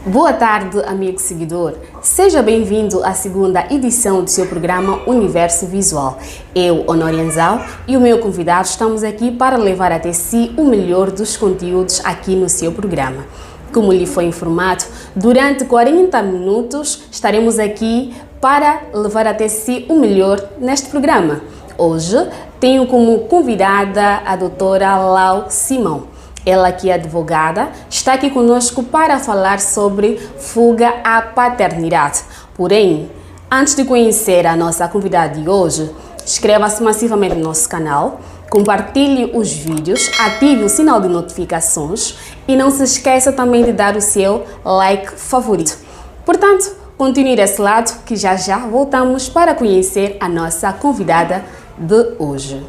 Boa tarde, amigo seguidor. Seja bem-vindo à segunda edição do seu programa Universo Visual. Eu, Honória Anzal, e o meu convidado estamos aqui para levar até si o melhor dos conteúdos aqui no seu programa. Como lhe foi informado, durante 40 minutos estaremos aqui para levar até si o melhor neste programa. Hoje tenho como convidada a doutora Lau Simão. Ela, que é advogada, está aqui conosco para falar sobre fuga à paternidade. Porém, antes de conhecer a nossa convidada de hoje, inscreva-se massivamente no nosso canal, compartilhe os vídeos, ative o sinal de notificações e não se esqueça também de dar o seu like favorito. Portanto, continue desse lado que já voltamos para conhecer a nossa convidada de hoje.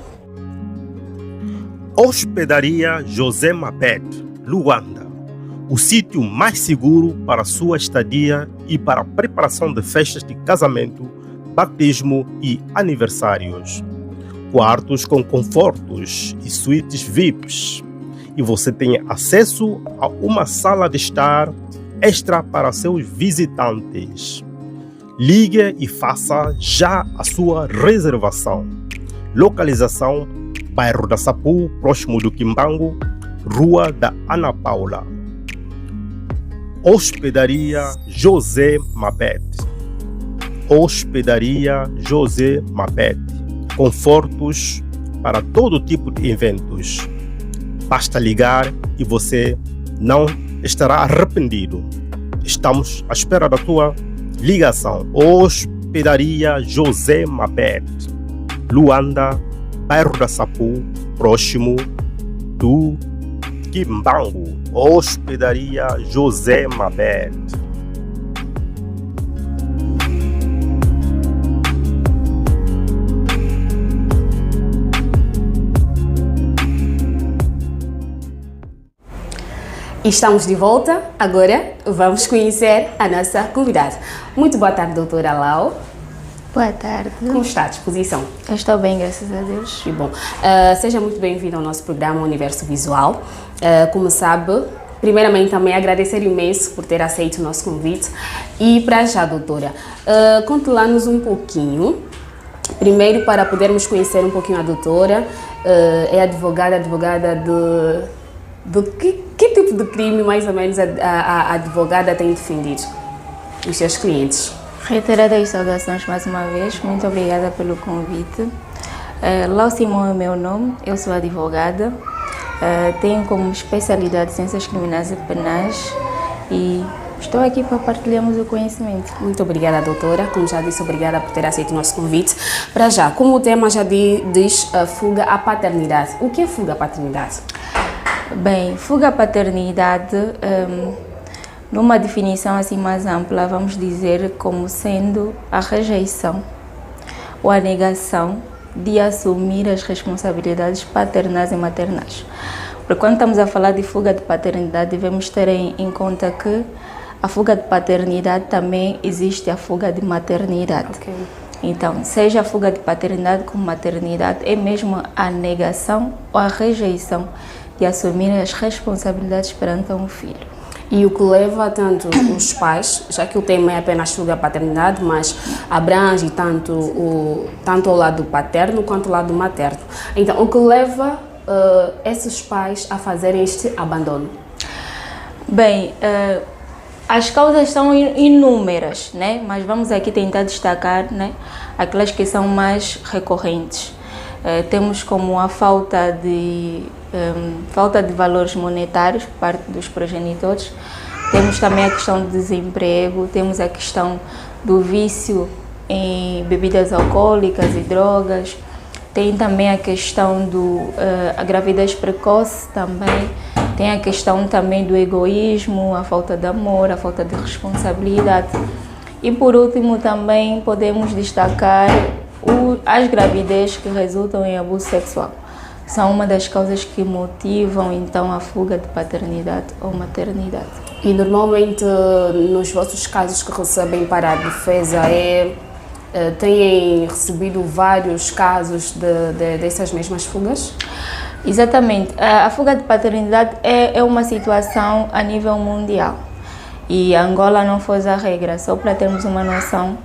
Hospedaria José Mabete, Luanda, o sítio mais seguro para sua estadia e para a preparação de festas de casamento, batismo e aniversários. Quartos com confortos e suítes VIPs. E você tem acesso a uma sala de estar extra para seus visitantes. Ligue e faça já a sua reservação. Localização: bairro da Sapu, próximo do Quimbango, Rua da Ana Paula. Hospedaria José Mabete. Hospedaria José Mabete. Confortos para todo tipo de eventos. Basta ligar e você não estará arrependido. Estamos à espera da tua ligação. Hospedaria José Mabete, Luanda, bairro da Sapu, próximo do Quimbango. Hospedaria José Mabete. Estamos de volta, agora vamos conhecer a nossa convidada. Muito boa tarde, doutora Lau. Boa tarde. Como está à disposição? Eu estou bem, graças a Deus. Que bom. Seja muito bem-vindo ao nosso programa Universo Visual. Como sabe, primeiramente também agradecer imenso por ter aceito o nosso convite. E para já, doutora, conte lá-nos um pouquinho, primeiro para podermos conhecer um pouquinho a doutora. É advogada de que tipo de crime mais ou menos a advogada tem defendido os seus clientes? Reiteradas saudações mais uma vez, muito obrigada pelo convite. Lau Simão é o meu nome, eu sou advogada, tenho como especialidade Ciências Criminais e Penais e estou aqui para partilharmos o conhecimento. Muito obrigada, doutora. Como já disse, obrigada por ter aceito o nosso convite. Para já, como o tema já diz, fuga à paternidade. O que é fuga à paternidade? Bem, fuga à paternidade, numa definição assim mais ampla, vamos dizer como sendo a rejeição ou a negação de assumir as responsabilidades paternais e maternais. Porque quando estamos a falar de fuga de paternidade, devemos ter em conta que a fuga de paternidade também existe a fuga de maternidade. Okay. Então, seja a fuga de paternidade como maternidade, é mesmo a negação ou a rejeição de assumir as responsabilidades perante um filho. E o que leva tanto os pais, já que o tema é apenas fuga à paternidade, mas abrange tanto o lado paterno quanto o lado materno. Então, o que leva esses pais a fazerem este abandono? Bem, as causas são inúmeras, né? Mas vamos aqui tentar destacar, né, aquelas que são mais recorrentes. Temos como a falta de valores monetários por parte dos progenitores, temos também a questão do desemprego, temos a questão do vício em bebidas alcoólicas e drogas, tem também a questão a gravidez precoce também, tem a questão também do egoísmo, a falta de amor, a falta de responsabilidade. E por último também podemos destacar as gravidez que resultam em abuso sexual. São uma das causas que motivam então a fuga de paternidade ou maternidade. E normalmente nos vossos casos que recebem para a defesa têm recebido vários casos dessas mesmas fugas? Exatamente. A fuga de paternidade é uma situação a nível mundial. E Angola não foi a regra, só para termos uma noção.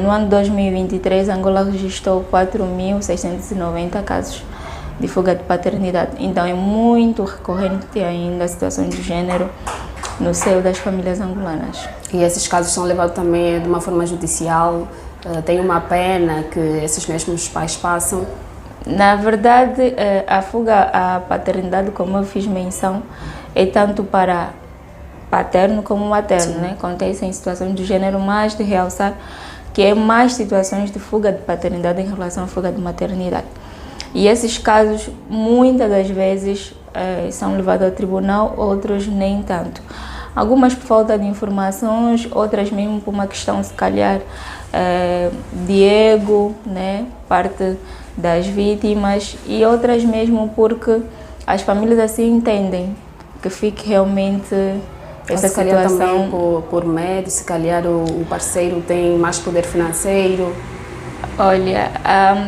No ano de 2023, Angola registrou 4.690 casos de fuga de paternidade. Então é muito recorrente ainda a situação de género no seio das famílias angolanas. E esses casos são levados também de uma forma judicial? Tem uma pena que esses mesmos pais passam? Na verdade, a fuga à paternidade, como eu fiz menção, é tanto para paterno como materno, né? Acontece em situações de género, mas de realçar que é mais situações de fuga de paternidade em relação à fuga de maternidade. E esses casos, muitas das vezes, são levados ao tribunal, outros nem tanto. Algumas por falta de informações, outras mesmo por uma questão, se calhar, de ego, né? Parte das vítimas, e outras mesmo porque as famílias assim entendem que fique realmente essa se calhar situação. Também por medo, se calhar o parceiro tem mais poder financeiro. Olha,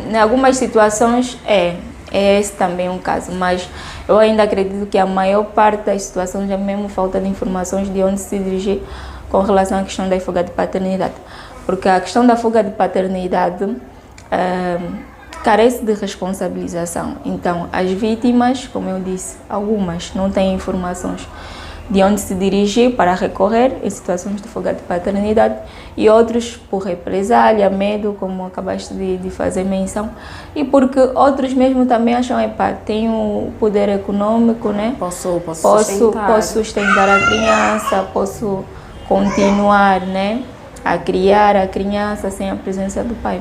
em algumas situações é esse também um caso, mas eu ainda acredito que a maior parte das situações é mesmo falta de informações de onde se dirigir com relação à questão da fuga de paternidade. Porque a questão da fuga de paternidade carece de responsabilização. Então, as vítimas, como eu disse, algumas não têm informações de onde se dirigir para recorrer em situações de fuga de paternidade, e outros por represália, medo, como acabaste de fazer menção, e porque outros mesmo também acham, tenho o poder econômico, né? Posso sustentar a criança, posso continuar, né, a criar a criança sem a presença do pai.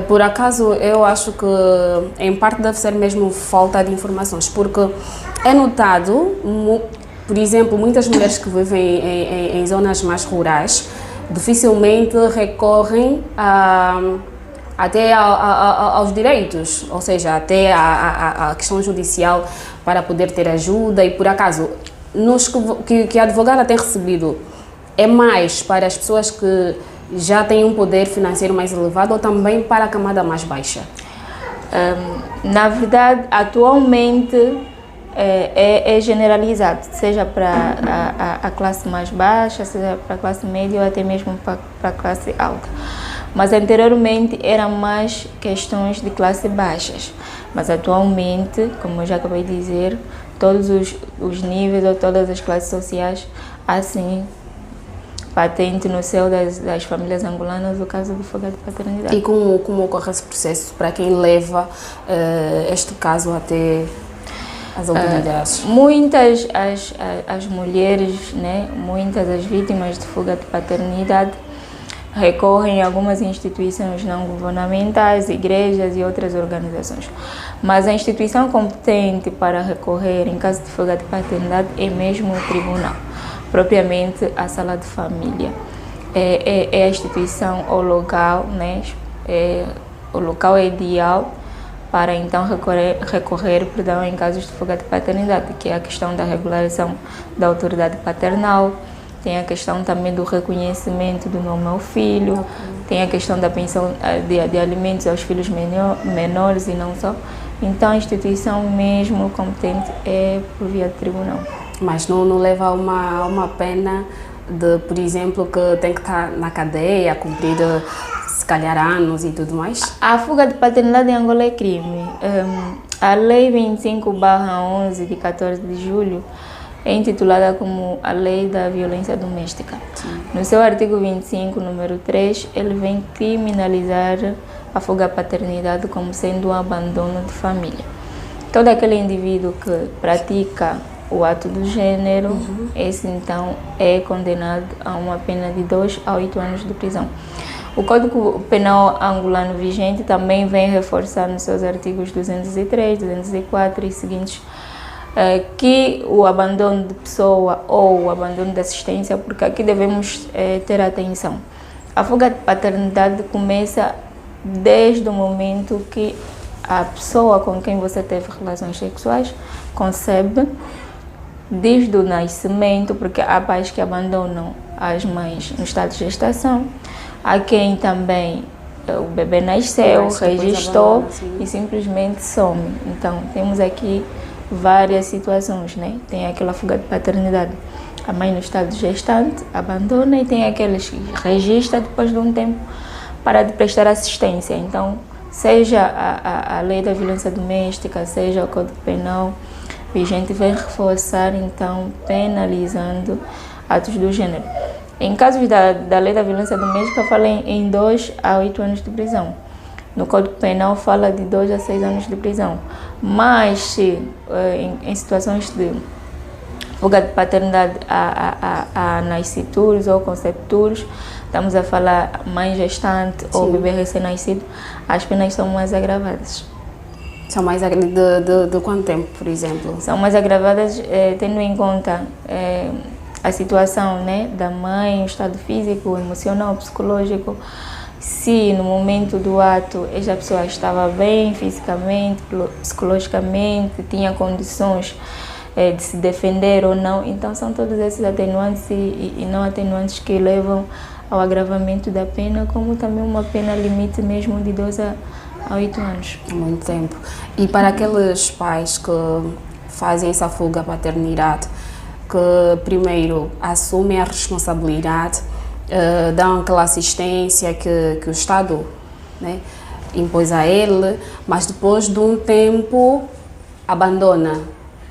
Por acaso, eu acho que em parte deve ser mesmo falta de informações, porque é notado, por exemplo, muitas mulheres que vivem em zonas mais rurais dificilmente recorrem até aos direitos, ou seja, até a questão judicial para poder ter ajuda. E por acaso, que a advogada tem recebido é mais para as pessoas que já têm um poder financeiro mais elevado ou também para a camada mais baixa? Na verdade, atualmente é generalizado, seja para a classe mais baixa, seja para a classe média ou até mesmo para a classe alta. Mas anteriormente eram mais questões de classe baixas. Mas atualmente, como eu já acabei de dizer, todos os níveis ou todas as classes sociais, assim, patente no seio das famílias angolanas o caso de fuga de paternidade. E como ocorre esse processo para quem leva este caso até as autoridades? Muitas as mulheres, né, muitas as vítimas de fuga de paternidade recorrem a algumas instituições não governamentais, igrejas e outras organizações. Mas a instituição competente para recorrer em caso de fuga de paternidade é mesmo o tribunal, propriamente a sala de família. É a instituição ou local, né? O local é ideal para então recorrer em casos de fuga de paternidade, que é a questão da regularização da autoridade paternal, tem a questão também do reconhecimento do nome ao filho, tem a questão da pensão de alimentos aos filhos menores e não só. Então a instituição mesmo competente é por via de tribunal. Mas não leva a uma pena de, por exemplo, que tem que estar na cadeia, cumprir se calhar anos e tudo mais? A fuga de paternidade em Angola é crime. A Lei 25/11 de 14 de julho é intitulada como a Lei da Violência Doméstica. Sim. No seu artigo 25, número 3, ele vem criminalizar a fuga à paternidade como sendo um abandono de família. Todo aquele indivíduo que pratica o ato do gênero, esse então é condenado a uma pena de 2 a 8 anos de prisão. O Código Penal angolano vigente também vem reforçar nos seus artigos 203, 204 e seguintes que o abandono de pessoa ou o abandono de assistência, porque aqui devemos ter atenção. A fuga de paternidade começa desde o momento que a pessoa com quem você teve relações sexuais concebe, desde o nascimento, porque há pais que abandonam as mães no estado de gestação, há quem também o bebê nasceu, registrou e simplesmente some. Então, temos aqui várias situações, né? Tem aquela fuga de paternidade a mãe no estado gestante abandona, e tem aqueles que registra depois de um tempo para de prestar assistência. Então, seja a lei da violência doméstica, seja o Código Penal vigente, vem reforçar, então, penalizando atos do gênero. Em casos da lei da violência doméstica, fala em 2 a 8 anos de prisão. No Código Penal fala de 2 a 6 anos de prisão. Mas se em situações de fuga de paternidade a nascituros ou concepturos, estamos a falar mãe gestante ou bebê recém-nascido, as penas são mais agravadas. São mais de quanto tempo, por exemplo? São mais agravadas tendo em conta a situação, né, da mãe, o estado físico, emocional, psicológico. Se no momento do ato essa pessoa estava bem fisicamente, psicologicamente, tinha condições de se defender ou não, então são todos esses atenuantes e não atenuantes que levam ao agravamento da pena, como também uma pena limite mesmo de 2 a 8 anos. Muito tempo. E para aqueles pais que fazem essa fuga à paternidade, que primeiro assumem a responsabilidade, dão aquela assistência que o Estado, né, impôs a ele, mas depois de um tempo abandona.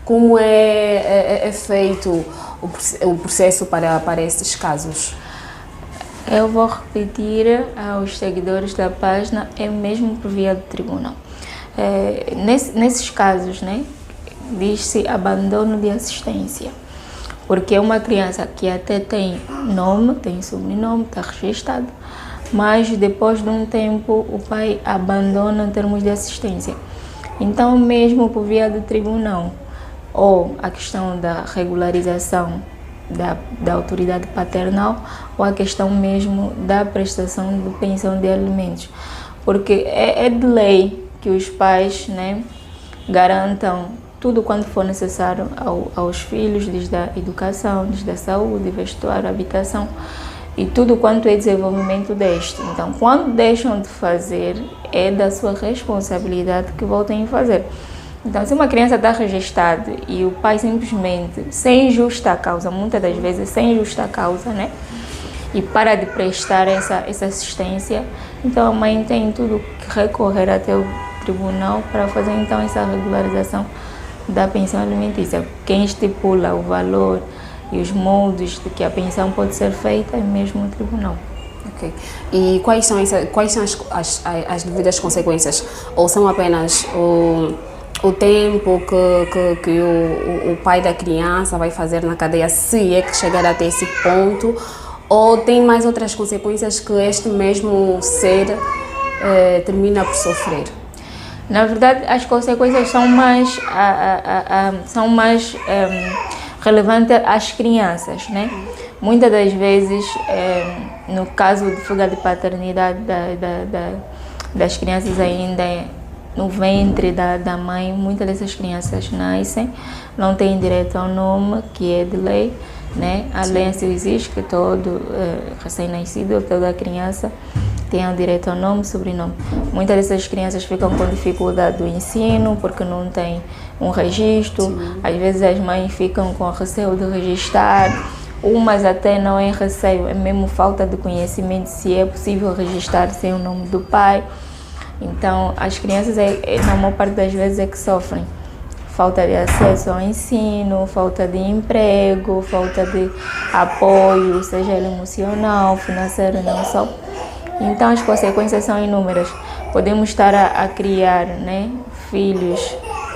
Como é feito o processo para esses casos? Eu vou repetir aos seguidores da página, é mesmo por via do tribunal. Nesses casos, né, diz-se abandono de assistência. Porque é uma criança que até tem nome, tem sobrenome, está registrado, mas depois de um tempo o pai abandona em termos de assistência. Então, mesmo por via do tribunal, ou a questão da regularização da autoridade paternal, ou a questão mesmo da prestação de pensão de alimentos. Porque é de lei que os pais, né, garantam tudo quanto for necessário aos filhos, desde a educação, desde a saúde, vestuário, habitação e tudo quanto é desenvolvimento deste. Então, quando deixam de fazer, é da sua responsabilidade que voltem a fazer. Então, se uma criança está registrada e o pai simplesmente, sem justa causa, muitas das vezes sem justa causa, né, e para de prestar essa assistência, então a mãe tem tudo que recorrer até o tribunal para fazer então essa regularização da pensão alimentícia. Quem estipula o valor e os moldes de que a pensão pode ser feita é mesmo o tribunal. Ok. E quais são as devidas consequências? Ou são apenas o tempo que o pai da criança vai fazer na cadeia, se é que chegar até esse ponto? Ou tem mais outras consequências que este mesmo ser termina por sofrer? Na verdade, as consequências são mais relevantes às crianças, né? Muitas das vezes, no caso de fuga de paternidade das crianças ainda no ventre da mãe, muitas dessas crianças nascem, não têm direito ao nome, que é de lei, né? A lei assim existe que todo recém-nascido, toda criança tenham direito ao nome e sobrenome. Muitas dessas crianças ficam com dificuldade do ensino porque não tem um registro. Sim. Às vezes as mães ficam com receio de registrar, umas até não é receio, é mesmo falta de conhecimento se é possível registrar sem o nome do pai. Então as crianças, na maior parte das vezes, é que sofrem. Falta de acesso ao ensino, falta de emprego, falta de apoio, seja ele emocional, financeiro, não só. Então as consequências são inúmeras. Podemos estar a criar, né, filhos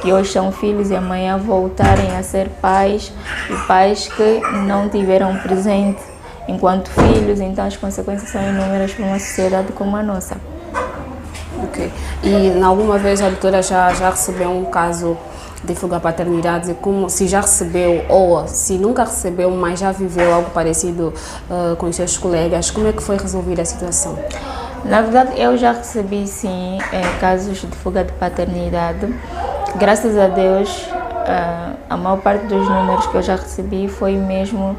que hoje são filhos e amanhã voltarem a ser pais, e pais que não tiveram presente enquanto filhos. Então as consequências são inúmeras para uma sociedade como a nossa. Ok. E alguma vez a doutora já recebeu um caso de fuga à paternidade, como se já recebeu ou se nunca recebeu, mas já viveu algo parecido com os seus colegas? Como é que foi resolvida a situação? Na verdade, eu já recebi sim casos de fuga de paternidade. Graças a Deus, a maior parte dos números que eu já recebi foi mesmo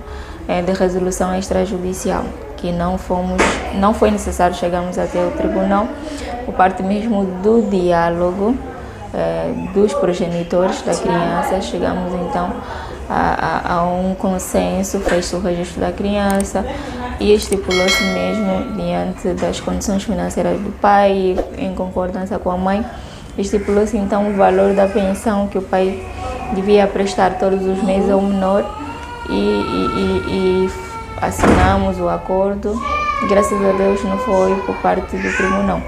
de resolução extrajudicial, que não foi necessário chegarmos até o tribunal, por parte mesmo do diálogo dos progenitores da criança, chegamos então a um consenso, fez-se o registro da criança e estipulou-se mesmo, diante das condições financeiras do pai, em concordância com a mãe, estipulou-se então o valor da pensão que o pai devia prestar todos os meses ao menor e assinamos o acordo. Graças a Deus não foi por parte do tribunal.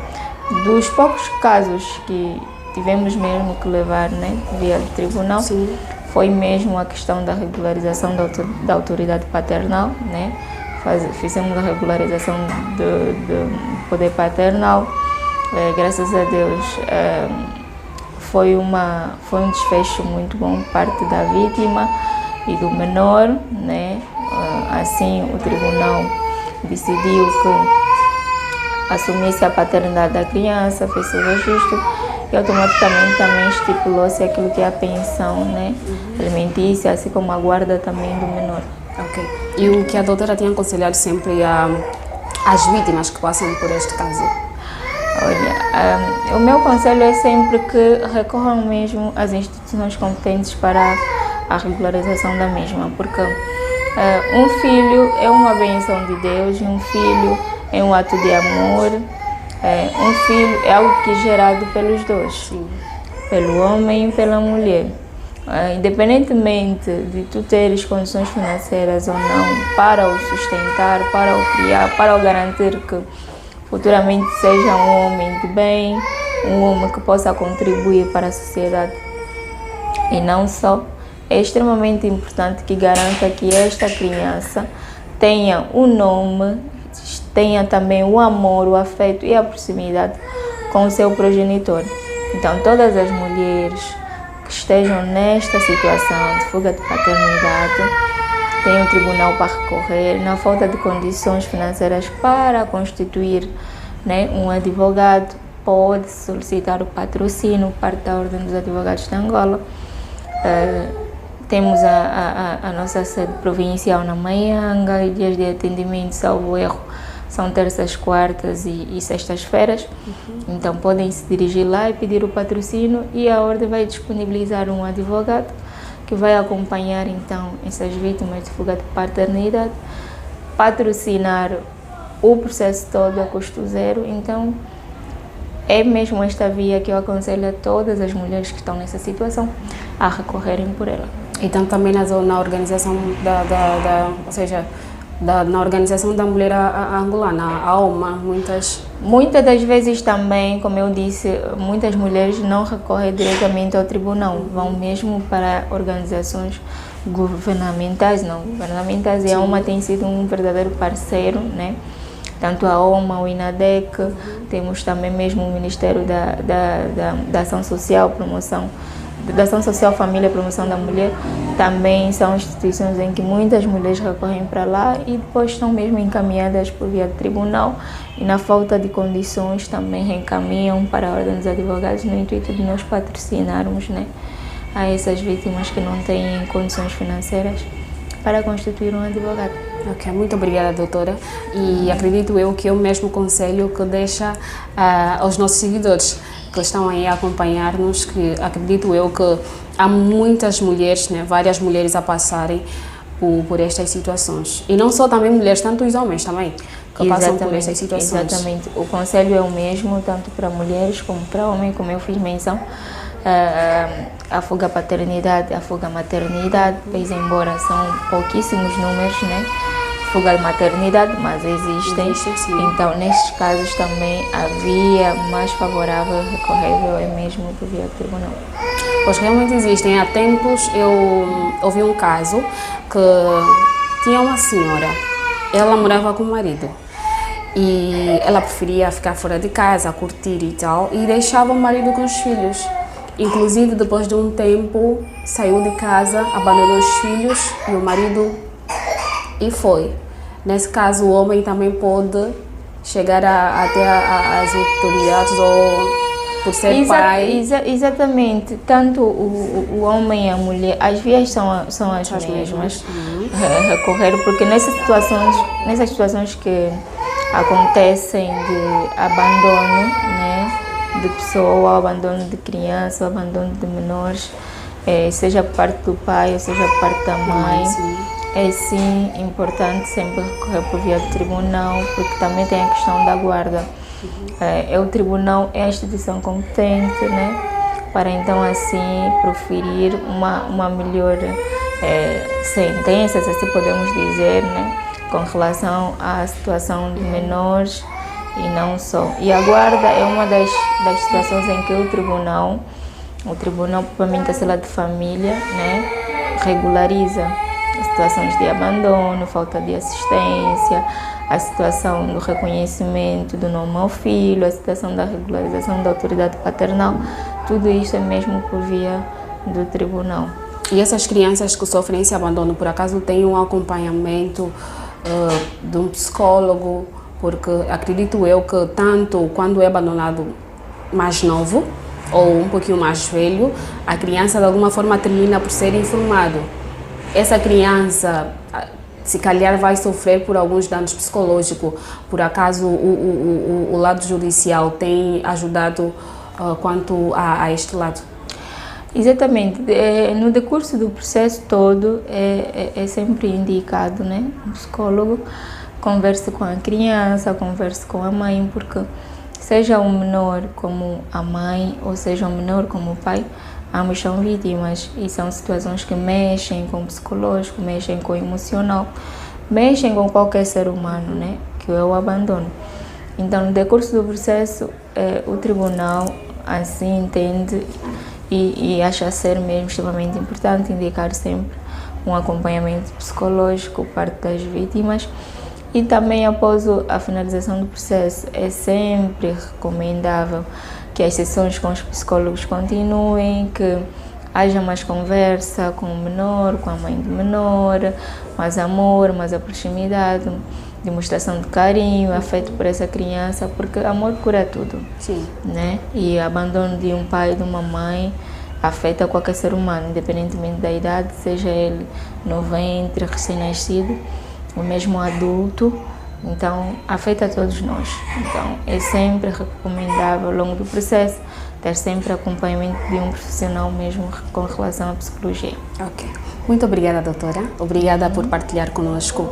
Dos poucos casos que tivemos mesmo que levar, né, via do tribunal, sim, foi mesmo a questão da regularização da autoridade paternal, né? Fizemos a regularização do poder paternal. Graças a Deus foi um desfecho muito bom por parte da vítima e do menor, né? Assim o tribunal decidiu que assumisse a paternidade da criança, fez o registro e automaticamente também estipulou-se aquilo que é a pensão, né, alimentícia, assim como a guarda também do menor. Ok. E o que a doutora tem aconselhado sempre às vítimas que passam por este caso? Olha, o meu conselho é sempre que recorram mesmo às instituições competentes para a regularização da mesma, porque um filho é uma bênção de Deus e um filho é um ato de amor. Um filho é algo que é gerado pelos dois, sim, pelo homem e pela mulher. Independentemente de tu teres condições financeiras ou não para o sustentar, para o criar, para o garantir que futuramente seja um homem de bem, um homem que possa contribuir para a sociedade e não só, é extremamente importante que garanta que esta criança tenha o nome, tenha também o amor, o afeto e a proximidade com o seu progenitor. Então, todas as mulheres que estejam nesta situação de fuga de paternidade têm um tribunal para recorrer. Na falta de condições financeiras para constituir, né, um advogado, pode solicitar o patrocínio por parte da Ordem dos Advogados de Angola. Temos a nossa sede provincial na Maianga e dias de atendimento, salvo erro, são terças, quartas e sextas-feiras. Então podem se dirigir lá e pedir o patrocínio e a Ordem vai disponibilizar um advogado que vai acompanhar então essas vítimas de fuga de paternidade, patrocinar o processo todo a custo zero. Então é mesmo esta via que eu aconselho a todas as mulheres que estão nessa situação a recorrerem por ela. Então também na organização ou seja, na organização da mulher angolana, há muitas das vezes também, como eu disse, muitas mulheres não recorrem diretamente ao tribunal, vão mesmo para organizações governamentais, e a OMA tem sido um verdadeiro parceiro, né? Tanto a OMA, o INADEC, temos também mesmo o Ministério da Ação Social, da Ação Social, Família e Promoção da Mulher, também são instituições em que muitas mulheres recorrem para lá e depois estão mesmo encaminhadas por via do tribunal e na falta de condições também reencaminham para a Ordem dos Advogados no intuito de nós patrocinarmos, né, a essas vítimas que não têm condições financeiras para constituir um advogado. Ok, muito obrigada, doutora. E acredito eu que é o mesmo conselho que deixa aos nossos seguidores que estão aí a acompanhar-nos, que acredito eu que há muitas mulheres, né, várias mulheres a passarem por estas situações. E não só também mulheres, tanto os homens também, que passam por estas situações. Exatamente. O conselho é o mesmo, tanto para mulheres como para homens, como eu fiz menção. A fuga paternidade, a fuga maternidade, pois embora são pouquíssimos números, né? Fuga de maternidade, mas existem. Então, nestes casos também a via mais favorável, recorrível, é mesmo por via do tribunal. Pois realmente existem. Há tempos eu ouvi um caso que tinha uma senhora, ela morava com o marido e ela preferia ficar fora de casa, curtir e tal, e deixava o marido com os filhos. Inclusive, depois de um tempo, saiu de casa, abandonou os filhos e o marido e foi. Nesse caso, o homem também pode chegar até as autoridades ou por ser pai. Exatamente. Tanto o homem e a mulher, as vias são as mesmas. Recorrer, porque nessas situações que acontecem de abandono, né, de pessoa, abandono de criança, abandono de menores, seja por parte do pai ou seja por parte da mãe. É sim importante sempre recorrer por via do tribunal, porque também tem a questão da guarda. O tribunal é a instituição competente, né, para então assim proferir uma melhor sentença, se assim podemos dizer, né, com relação à situação de menores e não só. E a guarda é uma das situações em que o tribunal, propriamente a cela de família, né, regulariza situações de abandono, falta de assistência, a situação do reconhecimento do nome ao filho, a situação da regularização da autoridade paternal, tudo isso é mesmo por via do tribunal. E essas crianças que sofrem esse abandono, por acaso têm um acompanhamento de um psicólogo? Porque acredito eu que tanto quando é abandonado mais novo ou um pouquinho mais velho, a criança de alguma forma termina por ser informado. Essa criança, se calhar, vai sofrer por alguns danos psicológicos. Por acaso, o lado judicial tem ajudado quanto a este lado? Exatamente. No decurso do processo todo, é sempre indicado, né, um psicólogo converse com a criança, converse com a mãe, porque seja o menor como a mãe ou seja o menor como o pai, ambos são vítimas e são situações que mexem com o psicológico, mexem com o emocional, mexem com qualquer ser humano, né, que é o abandono. Então, no decurso do processo, o tribunal assim entende e acha ser mesmo extremamente importante indicar sempre um acompanhamento psicológico por parte das vítimas. E também após a finalização do processo, é sempre recomendável que as sessões com os psicólogos continuem, que haja mais conversa com o menor, com a mãe do menor, mais amor, mais proximidade, demonstração de carinho, afeto por essa criança, porque amor cura tudo. Sim. Né? E abandono de um pai e de uma mãe afeta qualquer ser humano, independentemente da idade, seja ele no ventre, recém-nascido, ou mesmo adulto, então afeta a todos nós. Então é sempre recomendável ao longo do processo ter sempre acompanhamento de um profissional mesmo com relação à psicologia. Ok. Muito obrigada, doutora. Obrigada por partilhar conosco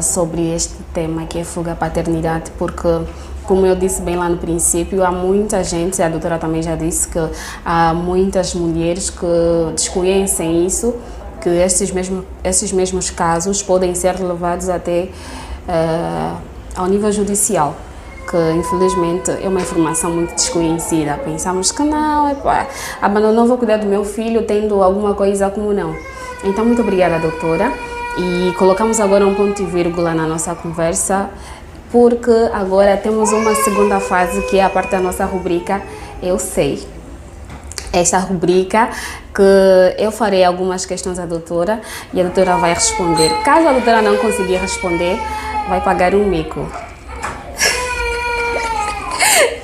sobre este tema que é fuga à paternidade, porque, como eu disse bem lá no princípio, há muita gente, a doutora também já disse, que há muitas mulheres que desconhecem isso, que esses mesmos casos podem ser levados até ao nível judicial, que infelizmente é uma informação muito desconhecida. Pensamos que não, abandonou, vou cuidar do meu filho tendo alguma coisa como não. Então, muito obrigada, doutora. E colocamos agora um ponto e vírgula na nossa conversa, porque agora temos uma segunda fase, que é a parte da nossa rubrica Eu Sei. Esta rubrica que eu farei algumas questões à doutora e a doutora vai responder. Caso a doutora não conseguir responder, vai pagar um mico.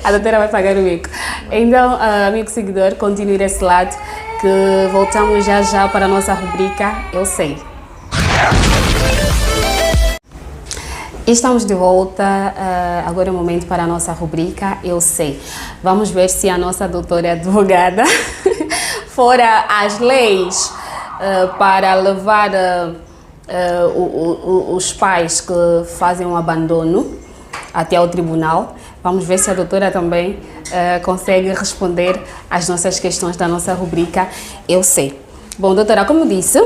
A doutora vai pagar o mico. Então, amigo seguidor, continue desse lado, que voltamos já já para a nossa rubrica Eu Sei. Estamos de volta, agora é o momento para a nossa rubrica Eu Sei. Vamos ver se a nossa doutora advogada fora as leis para levar os pais que fazem um abandono até ao tribunal. Vamos ver se a doutora também consegue responder às nossas questões da nossa rubrica Eu Sei. Bom, doutora, como disse,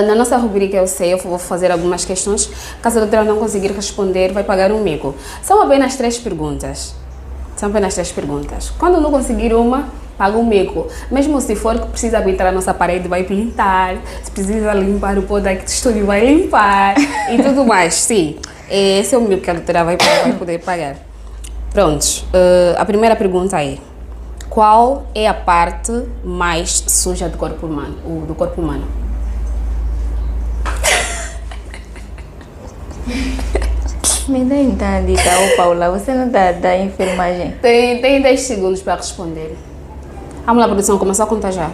na nossa rubrica Eu Sei, eu vou fazer algumas questões. Caso a doutora não conseguir responder, vai pagar um mico. São apenas 3 perguntas. Quando não conseguir uma, paga um mico. Mesmo se for que precisa pintar a nossa parede, vai pintar. Se precisa limpar o pó daqui do estúdio, vai limpar. E tudo mais, sim. Esse é o mico que a doutora vai poder pagar. Prontos. A primeira pergunta é: qual é a parte mais suja do corpo humano? Me dá então a dica, Paula, você não dá da enfermagem? Tem 10 segundos para responder. Vamos lá, produção, começou a contar já.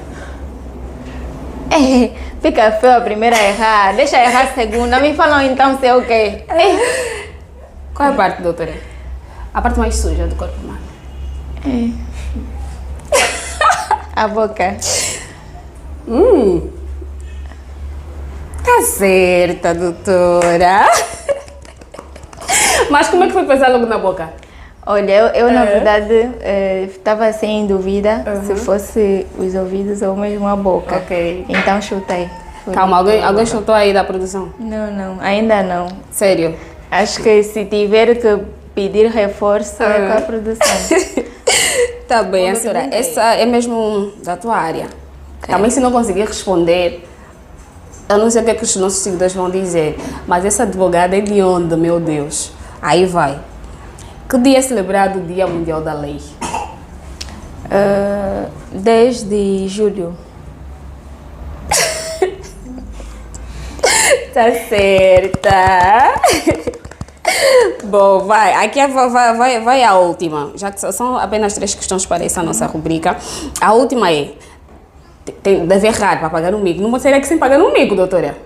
Fica feio a primeira a errar, deixa errar a segunda, me falam então se é o quê? Qual é a parte, doutora? A parte mais suja do corpo humano? A boca. Tá certa, doutora. Mas como é que foi pensar logo na boca? Olha, eu na verdade estava assim em dúvida se fosse os ouvidos ou mesmo a boca. Ok. Então chutei. Calma, alguém chutou aí da produção? Não, ainda não. Sério? Acho que se tiver que pedir reforço é com a produção. Tá bem, a senhora. Essa é mesmo da tua área. Okay. Também se não conseguir responder, eu não sei o que é que os nossos seguidores vão dizer, mas essa advogada é de onde, meu Deus? Aí vai. Que dia é celebrado o Dia Mundial da Lei? 10 de julho. Tá certa. Bom, vai. Aqui vai a última. Já que são apenas 3 questões para essa nossa rubrica. A última é... deve errar para pagar um mico. Não seria que sem pagar um mico, doutora?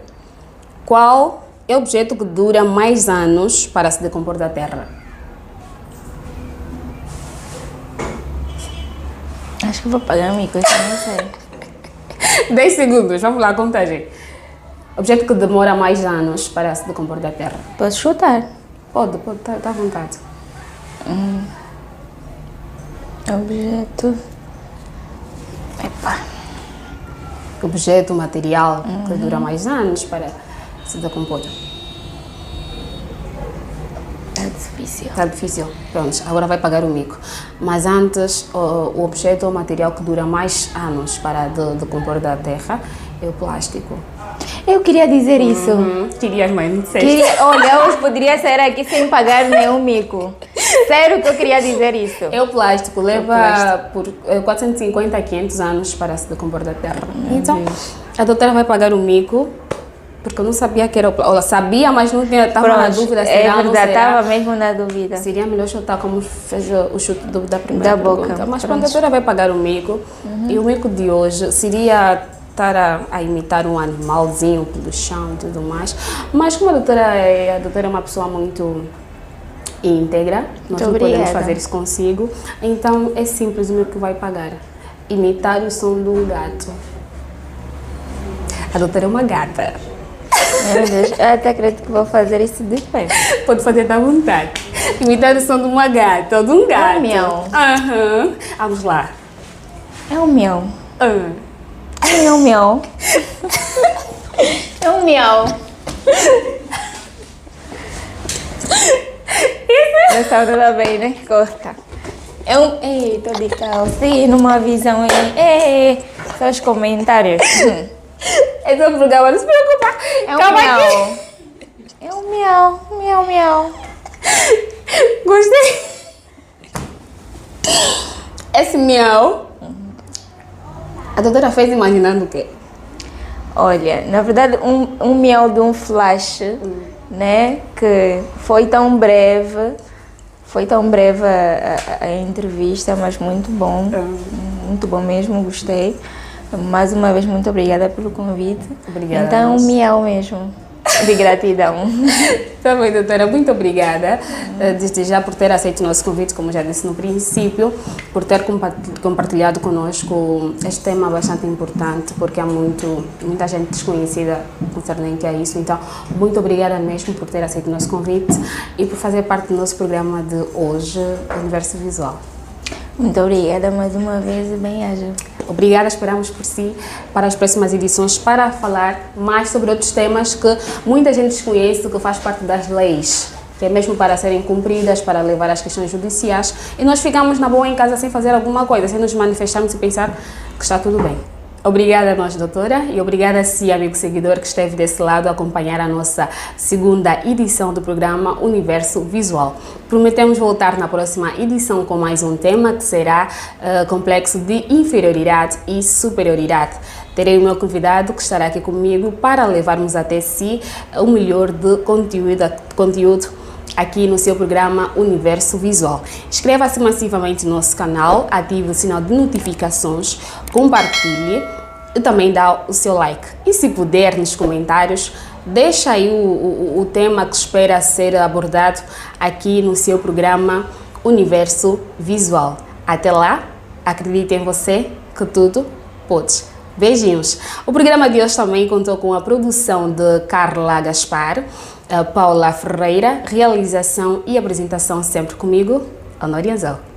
Qual é o objeto que dura mais anos para se decompor da Terra? Acho que vou pagar um mico, isso eu não sei. 10 segundos, vamos lá, contagem. Objeto que demora mais anos para se decompor da Terra. Posso chutar? Pode, tá à vontade. Objeto... Epa. Objeto, material que dura mais anos para se decompor. Tá difícil. Está difícil. Pronto, agora vai pagar o mico. Mas antes, o objeto ou material que dura mais anos para decompor da Terra é o plástico. Eu queria dizer isso. Querias, mãe, não sei. Olha, hoje poderia sair aqui sem pagar nenhum mico. Sério que eu queria dizer isso. É o plástico, leva por 450 a 500 anos para se decompor da Terra. Então, a doutora vai pagar o mico, porque eu não sabia que era o plástico. Ela sabia, mas não estava na dúvida. É verdade, estava mesmo na dúvida. Seria melhor chutar como fez o chute da primeira da boca. pergunta. Mas pronto, a doutora vai pagar o mico. E o mico de hoje seria estar a imitar um animalzinho pelo chão e tudo mais. Mas como a doutora é uma pessoa muito íntegra, nós não podemos fazer isso consigo. Então é simples, o mico que vai pagar. Imitar o som de um gato. A doutora é uma gata. Meu Deus, eu até acredito que vou fazer isso de pé. Pode fazer da vontade. Imitar o som de uma gata ou de um gato. É um miau. Vamos lá. É um miau. É um miau. É um miau. Essa tudo bem, né? Corta. É um... Ei, tô de calcinha, numa visão aí. Ei, só os comentários. Esse é o programa, não se preocupa. É um Calma miau. aqui. É um miau. Miau, miau. Gostei. Esse miau, a doutora fez imaginando o quê? Olha, na verdade, um miau de um flash, né? Que foi tão breve a entrevista, mas muito bom. Muito bom mesmo, gostei. Mais uma vez, muito obrigada pelo convite. Obrigada. Então, um miau mesmo, de gratidão. Tá bem, doutora, muito obrigada desde já por ter aceito o nosso convite, como já disse no princípio, por ter compartilhado conosco este tema bastante importante, porque há muita gente desconhecida concernente a isso. Então, muito obrigada mesmo por ter aceito o nosso convite e por fazer parte do nosso programa de hoje, Universo Visual. Muito obrigada mais uma vez e bem-aja. Obrigada, esperamos por si para as próximas edições para falar mais sobre outros temas que muita gente desconhece, que faz parte das leis, que é mesmo para serem cumpridas, para levar às questões judiciais, e nós ficamos na boa em casa sem fazer alguma coisa, sem nos manifestarmos e pensar que está tudo bem. Obrigada a nós, doutora, e obrigada a si, amigo seguidor, que esteve desse lado a acompanhar a nossa segunda edição do programa Universo Visual. Prometemos voltar na próxima edição com mais um tema, que será complexo de inferioridade e superioridade. Terei o meu convidado que estará aqui comigo para levarmos até si o melhor de conteúdo aqui no seu programa Universo Visual. Inscreva-se massivamente no nosso canal, ative o sinal de notificações, compartilhe e também dá o seu like. E se puder, nos comentários, deixa aí o tema que espera ser abordado aqui no seu programa Universo Visual. Até lá, acredite em você que tudo pode Beijinhos. O programa de hoje também contou com a produção de Carla Gaspar, Paula Ferreira, realização e apresentação sempre comigo, Honória Anzal.